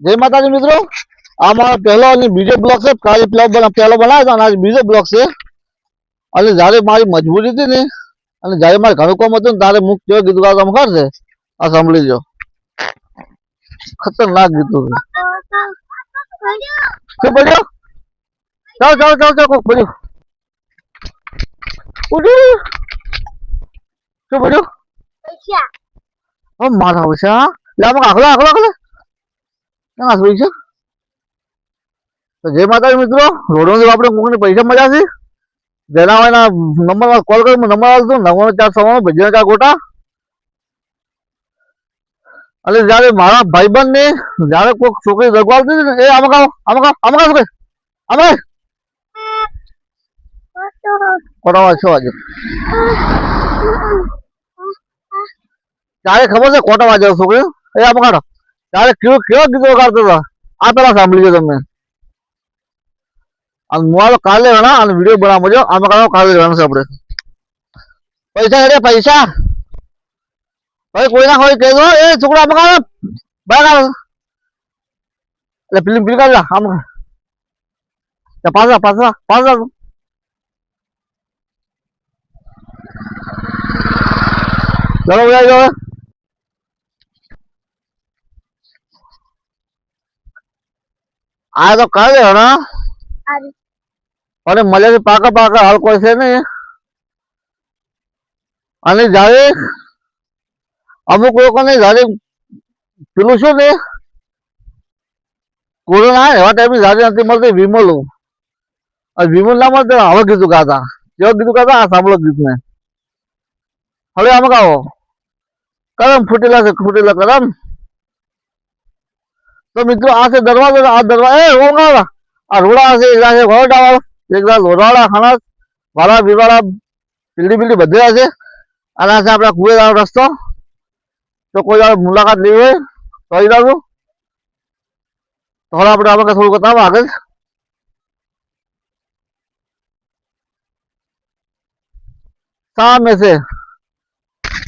જય માતાજી મિત્રો, આ મારો પહેલો અને બીજો બ્લોક છે. કાલે પહેલો બનાવ્યો હતો અને આજે બીજો બ્લોક છે. અને જ્યારે મારી મજબૂરી હતી ને અને જ્યારે મારે ઘણું કામ હતું ને ત્યારે મુખ કેવો ગીત ગાતો ખબર છે? આ સાંભળી લો, ખતરનાક ગીતો છે. શું પડ્યો? ચાલો ચાલો ચાલો ચાલો, કોક પડ્યું. શું પડ્યું? મારા પૈસા લે, આખલો આખલો આખલો ના પૈસા. તો જય માતાજી મિત્રો, રોડમાંથી આપણે કોકને પૈસા મળ્યા છે. જેના હોય નંબર કોલ કરી નંબર આવતો 94 ભજીયા ચા ગોટા. અને જયારે મારા ભાઈબંધ ને જયારે કોઈક છોકરી રગવાડતી હતી ને, એ આમાં આવો છોકરી આમાં કોટા 6 વાગે ત્યારે ખબર છે કોટા વાગે છોકરી એ આમાં કાઢો ત્યારે કેવો ગીતો ગાતો હતા આ પેલા સાંભળી ગયો તમે. અને મોબાઈલ કાલે વેણા અને વિડીયો બનાવજો. આમાં કાઢો કાલે વેણ છે આપણે પૈસા અરે પૈસા હવે કોઈ ના હોય કહેજો એ છોકરા આમાં કાઢો બહાર કાઢો એટલે પેલી કાઢ આમાં પાછા ચલો બોલાવી હવે. આ તો કાલે વેણા અને મળે પાકા હાલ કોઈ છે ને. અને જયારે અમુક લોકોને જયારે પેલું શું ને કોરોના એવા ટાઈમે જયારે નથી મળતી વિમલ ના મળતે હવે ગીતું ગાતા કેવું ગીતું ગાતા આ સાંભળો ગીત ને હવે આમાં ગાવો કરમ ફૂટેલા છે ફૂટેલા કરમ. તો મિત્રો આ છે દરવાજો આ દરવાજા આ રોડા છે વરોડા વાળો એકદમ લોરાવાળા ખાણા વાળા બીવાળા બિલ્ડી બધે છે. અને આ છે આપણા કુવેરાનો રસ્તો. તો કોઈ વાર મુલાકાત લેવી હોય તો આવી જાવ તો આપણે આપણે થોડુંક બતાવો આગળ. સામે છે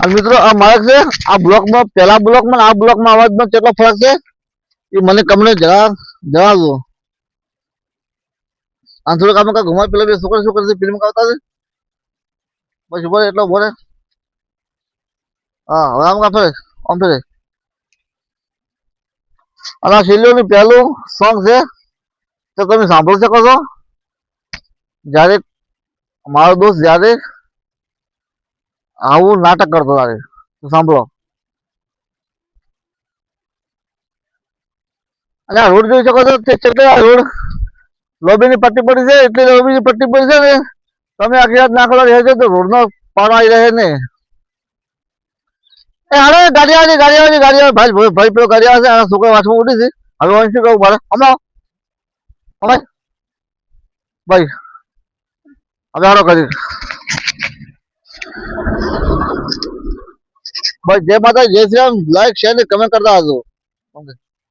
અને મિત્રો આ માર્ગ છે. આ બ્લોકમાં પહેલા બ્લોકમાં આ બ્લોકમાં અવાજનો કેટલો ફરક છે એ મને કમને જણાવજો. અને થોડુંક આમાં કાંઈ ઘુમાય પેલા બે છોકરા શું કરે ફિલ્મ આવતા છે પછી બોલે એટલો બોલે. હા હવે આમ કાં ફરે આમ ફરે. અને આ શૈલીઓનું પહેલું સોંગ છે તો તમે સાંભળી શકો છો. જ્યારે મારો દોસ્ત જ્યારે આવું નાટક કરતો ત્યારે સાંભળો. અને આ રોડ જોઈ શકો છો આ રોડ લોબીની પટ્ટી પડી છે. એટલી લોબીની પટ્ટી પડી છે ને તમે આખી રાત નાખો રહેજો તો રોડનો પાડો આવી રહે ને. એ હાડે ગાડી આવે ભાઈ પેલો ગાડી આવે છે. આ છોકરા વાંચમાં ઉઠી છે. હવે હું શું કહું મારે હમણાં ભાઈ હવે હારો કરી ભાઈ જય માતા જય શ્રી રામ. લાઈક શેર ને કમેન્ટ કરતા આવજો.